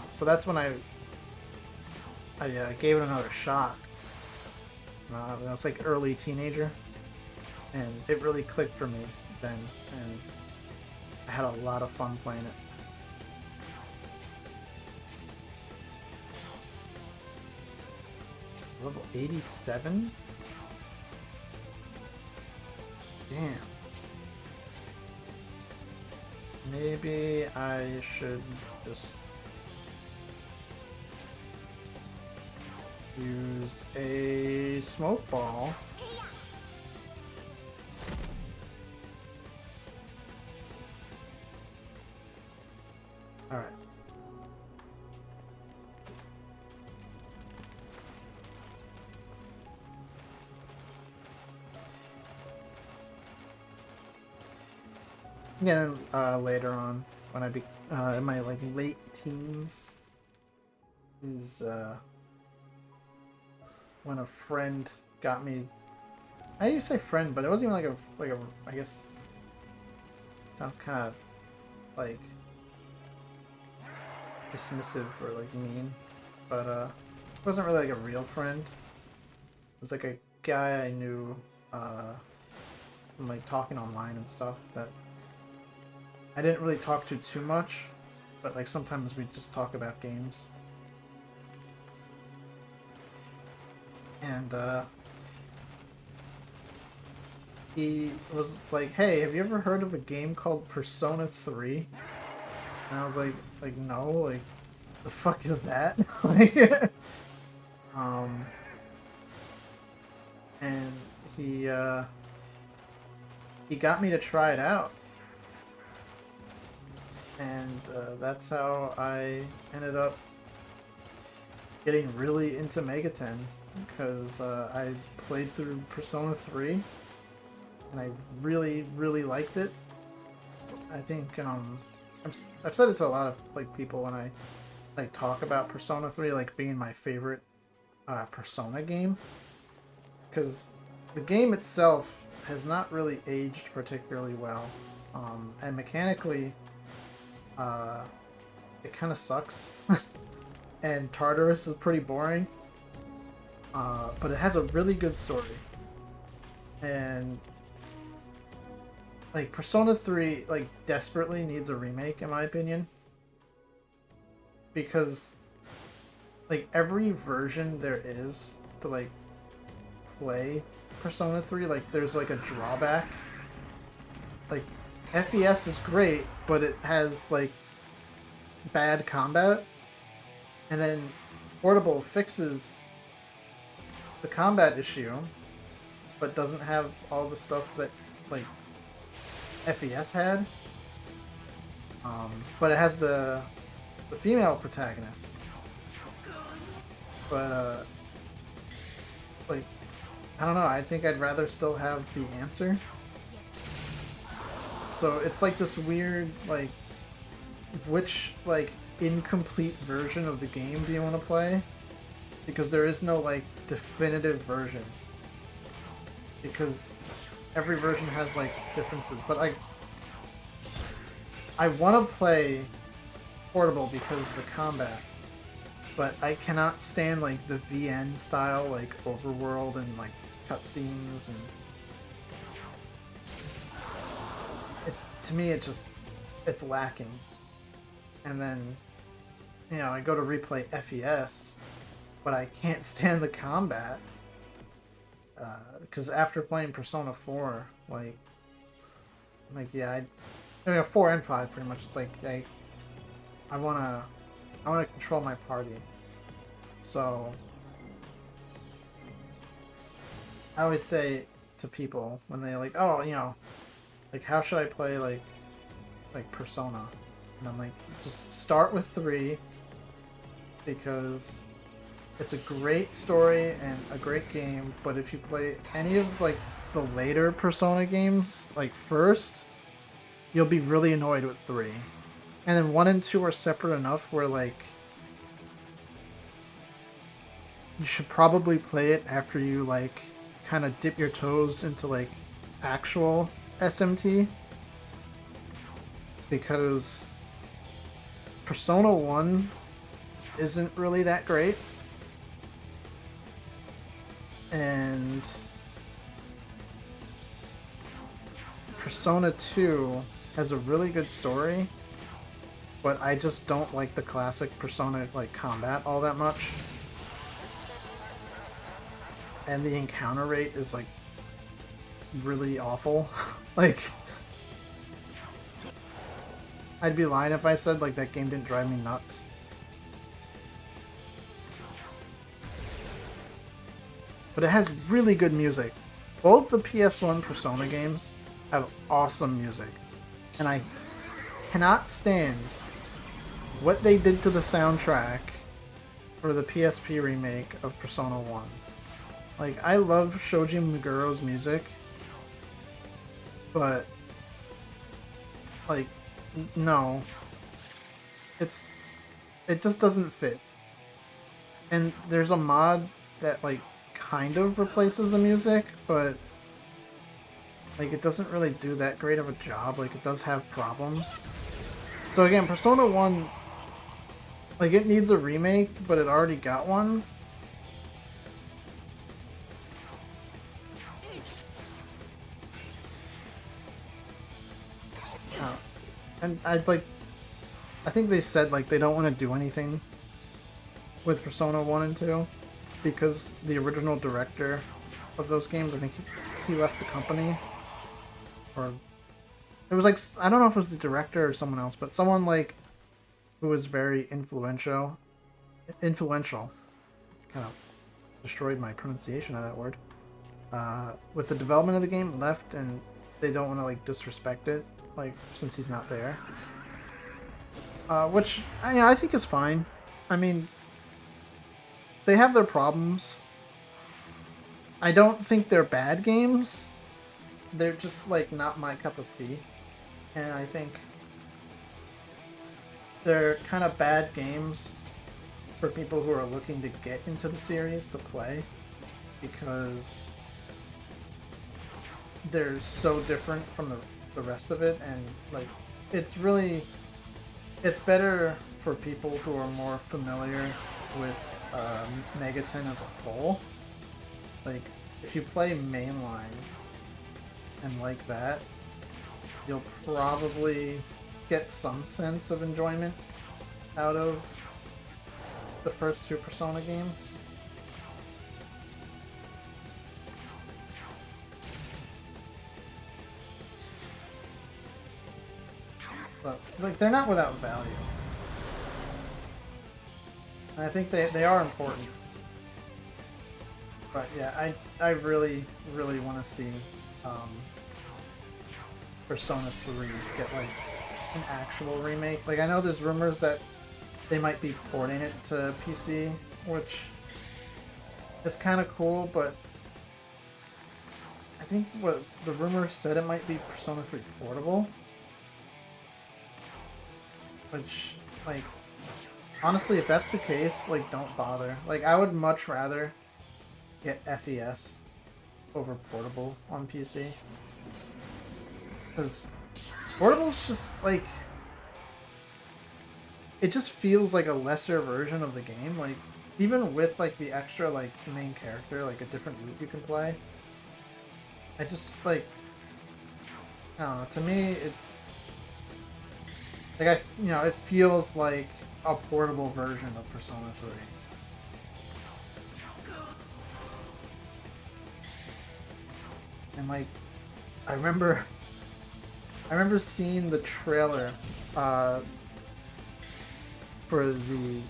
So that's when I gave it another shot. I was like early teenager, and it really clicked for me then, and I had a lot of fun playing it. Level 87? Damn. Maybe I should just use a smoke ball. Alright. Yeah, then later on, when I be in my like late teens, is when a friend got me. I used to say friend, but it wasn't even like a. I guess sounds kind of like dismissive or like mean, but it wasn't really like a real friend. It was like a guy I knew from like talking online and stuff that I didn't really talk to too much, but like sometimes we just talk about games. And he was like, "Hey, have you ever heard of a game called Persona 3?" And I was like no, like the fuck is that? Like, um, and he got me to try it out, and that's how I ended up getting really into Megaten, because I played through Persona 3 and I really liked it. I think I've said it to a lot of like people when I like talk about Persona 3 like being my favorite Persona game, because the game itself has not really aged particularly well, and mechanically it kind of sucks. And Tartarus is pretty boring, but it has a really good story. And like Persona 3 like desperately needs a remake in my opinion, because like every version there is to like play Persona 3, like there's like a drawback. Like FES is great, but it has like bad combat, and then Portable fixes the combat issue but doesn't have all the stuff that like FES had. But it has the female protagonist. But like I don't know, I think I'd rather still have the answer. So it's like this weird like which like incomplete version of the game do you want to play? Because there is no like definitive version. Because every version has like differences, but I want to play Portable because of the combat, but I cannot stand like the VN style like overworld and like cutscenes, and to me it's lacking. And then I go to replay FES, but I can't stand the combat. Because after playing Persona 4, like yeah, 4 and 5 pretty much. It's like I wanna control my party. So I always say to people when they like, oh, like how should I play like Persona? And I'm like, just start with 3, because it's a great story and a great game, but if you play any of like the later Persona games like first, you'll be really annoyed with 3. And then 1 and 2 are separate enough where like you should probably play it after you like kind of dip your toes into like actual SMT, because Persona 1 isn't really that great. And Persona 2 has a really good story, but I just don't like the classic Persona like combat all that much. and the encounter rate is like really awful. Like, I'd be lying if I said like that game didn't drive me nuts. But it has really good music. Both the PS1 Persona games have awesome music. And I cannot stand what they did to the soundtrack for the PSP remake of Persona 1. Like, I love Shoji Meguro's music, but, like, no. It just doesn't fit. And there's a mod that, like, kind of replaces the music, but, like, it doesn't really do that great of a job. Like, it does have problems. So again, Persona 1, like, it needs a remake, but it already got one. And I think they said, like, they don't want to do anything with Persona 1 and 2 because the original director of those games, I think he left the company. Or it was like, I don't know if it was the director or someone else, but someone, like, who was very influential, kind of destroyed my pronunciation of that word, with the development of the game, left, and they don't want to, like, disrespect it, like, since he's not there. Which, I think is fine. I mean, they have their problems. I don't think they're bad games. They're just, like, not my cup of tea. And I think they're kind of bad games for people who are looking to get into the series to play, because they're so different from the rest of it, and, like, it's better for people who are more familiar with Megaten as a whole. Like, if you play mainline and like that, you'll probably get some sense of enjoyment out of the first two Persona games. But, like, they're not without value. And I think they are important. But yeah, I really, really want to see Persona 3 get, like, an actual remake. Like, I know there's rumors that they might be porting it to PC, which is kind of cool, but I think what the rumors said, it might be Persona 3 portable. Which, like, honestly, if that's the case, like, don't bother. Like, I would much rather get FES over portable on PC. Because portable's just, like, it just feels like a lesser version of the game. Like, even with, like, the extra, like, main character, like, a different route you can play. I just, like, I don't know, to me, like, it feels like a portable version of Persona 3. And, like, I remember seeing the trailer for the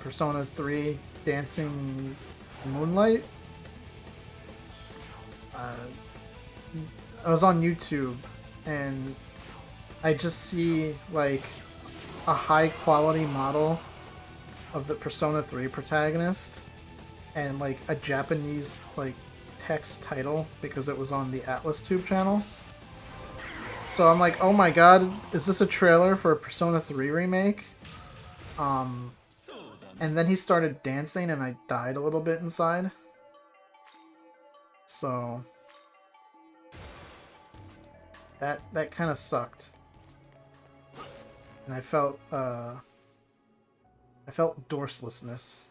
Persona 3 Dancing Moonlight. I was on YouTube, and I just see, like, a high quality model of the Persona 3 protagonist and, like, a Japanese, like, text title because it was on the Atlas Tube channel. So I'm like, oh my god, is this a trailer for a Persona 3 remake? And then he started dancing and I died a little bit inside. So that kind of sucked. And I felt dorselessness.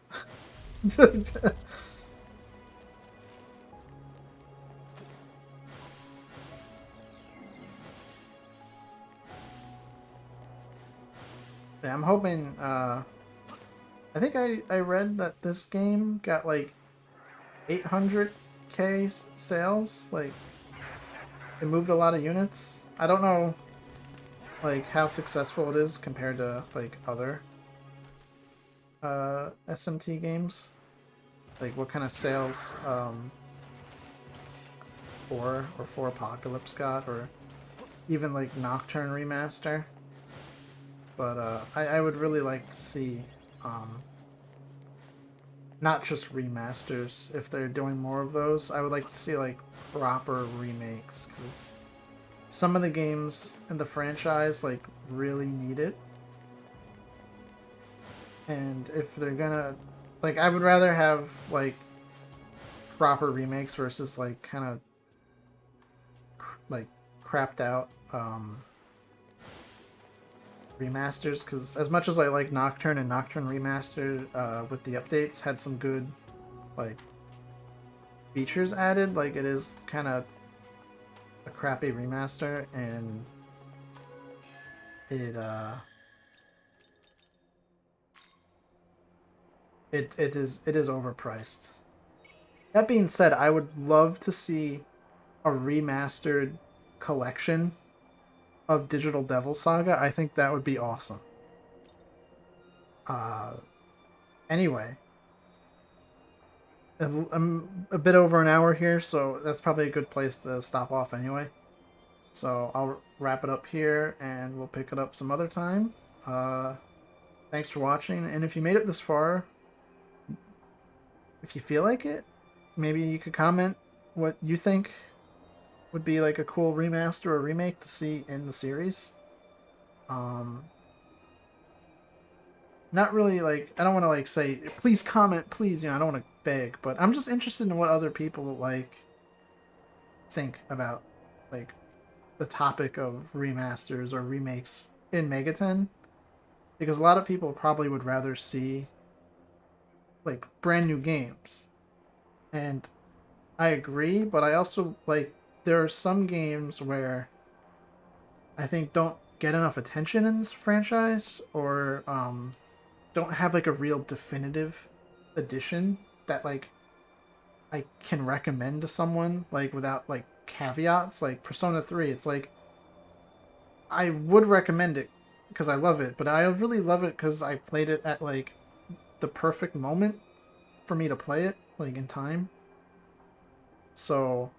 Yeah, I'm hoping I think I read that this game got like 800K sales. Like it moved a lot of units. I don't know like how successful it is compared to like other SMT games. Like what kind of sales for Apocalypse got, or even like Nocturne Remaster. But I would really like to see not just remasters. If they're doing more of those, I would like to see like proper remakes, because some of the games in the franchise like really need it. And if they're gonna, like, I would rather have like proper remakes versus like kind of like crapped out remasters. Because as much as I like Nocturne, and Nocturne Remastered with the updates had some good like features added, like it is kind of a crappy remaster, and it it is overpriced. That being said, I would love to see a remastered collection of Digital Devil Saga. I think that would be awesome. Uh, anyway, I'm a bit over an hour here, so that's probably a good place to stop off anyway. So I'll wrap it up here, and we'll pick it up some other time. Uh, Thanks for watching, and if you made it this far, if you feel like it, maybe you could comment what you think would be like a cool remaster or remake to see in the series. Um, Not really like, I don't want to like say please comment, please. I don't want to beg, but I'm just interested in what other people like think about like the topic of remasters or remakes in Megaten, because a lot of people probably would rather see like brand new games, and I agree, but I also like there are some games where I think don't get enough attention in this franchise, or don't have like a real definitive edition that like I can recommend to someone like without like caveats. Like Persona 3, it's like I would recommend it because I love it, but I really love it because I played it at like the perfect moment for me to play it, like in time. So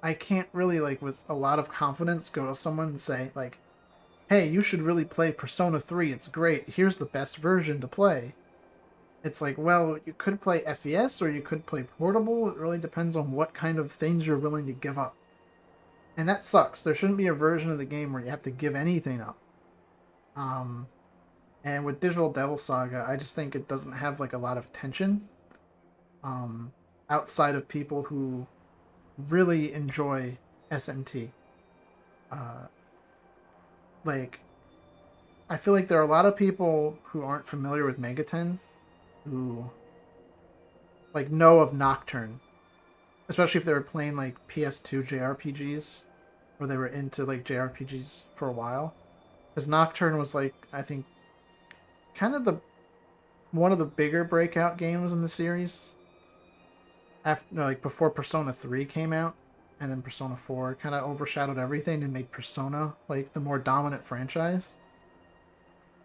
I can't really like with a lot of confidence go to someone and say like, "Hey, you should really play Persona 3. It's great. Here's the best version to play." It's like, well, you could play FES or you could play portable. It really depends on what kind of things you're willing to give up. And that sucks. There shouldn't be a version of the game where you have to give anything up. Um, and with Digital Devil Saga, I just think it doesn't have like a lot of attention. Um, Outside of people who really enjoy SMT. Uh, like, I feel like there are a lot of people who aren't familiar with Megaten who like know of Nocturne, especially if they were playing like PS2 JRPGs, or they were into like JRPGs for a while. Because Nocturne was like, I think, kind of the one of the bigger breakout games in the series. After like before Persona 3 came out, and then Persona 4 kind of overshadowed everything and made Persona like the more dominant franchise.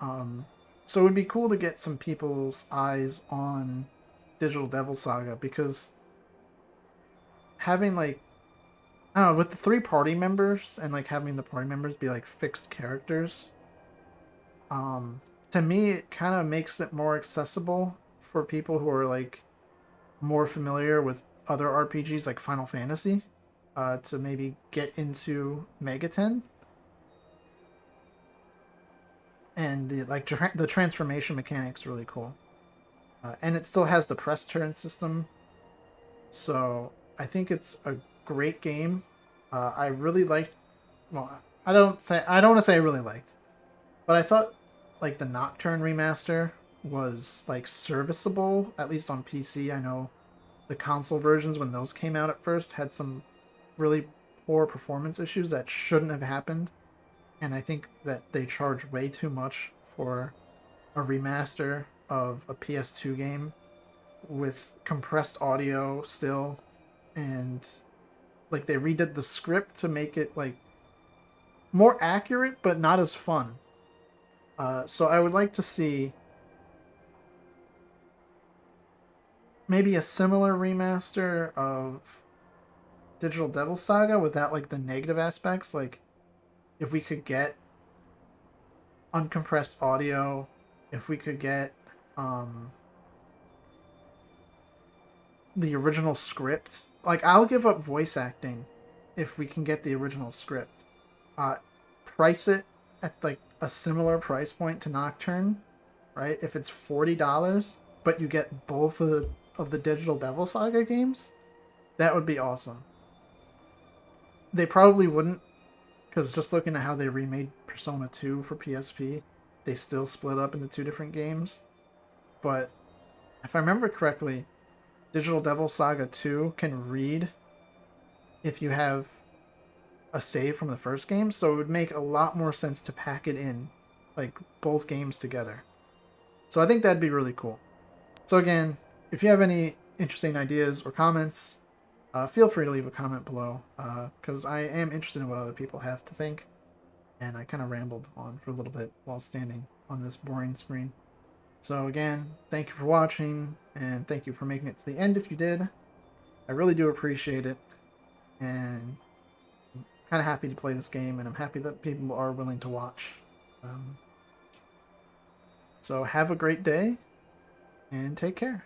Um, so it would be cool to get some people's eyes on Digital Devil Saga, because having like, I don't know, with the three party members and like having the party members be like fixed characters, um, to me it kind of makes it more accessible for people who are like more familiar with other RPGs like Final Fantasy, to maybe get into Megaten. And the like the transformation mechanics really cool, and it still has the press turn system. So I think it's a great game. I really liked. Well, I don't want to say I really liked, but I thought like the Nocturne remaster was like serviceable, at least on PC. I know the console versions when those came out at first had some really poor performance issues that shouldn't have happened, and I think that they charge way too much for a remaster of a PS2 game with compressed audio still, and like they redid the script to make it like more accurate but not as fun. So I would like to see maybe a similar remaster of Digital Devil Saga without like the negative aspects. Like if we could get uncompressed audio, if we could get um, the original script. Like I'll give up voice acting if we can get the original script. Uh, Price it at like a similar price point to Nocturne, right? If it's $40, but you get both of the Digital Devil Saga games, that would be awesome. They probably wouldn't, because just looking at how they remade Persona 2 for PSP, they still split up into two different games. But if I remember correctly, Digital Devil Saga 2 can read if you have a save from the first game, so it would make a lot more sense to pack it in, like both games together. So I think that'd be really cool. So again, if you have any interesting ideas or comments, feel free to leave a comment below, because I am interested in what other people have to think. And I kind of rambled on for a little bit while standing on this boring screen. So again, thank you for watching, and thank you for making it to the end if you did. I really do appreciate it, and I'm kind of happy to play this game, and I'm happy that people are willing to watch. So have a great day, and take care.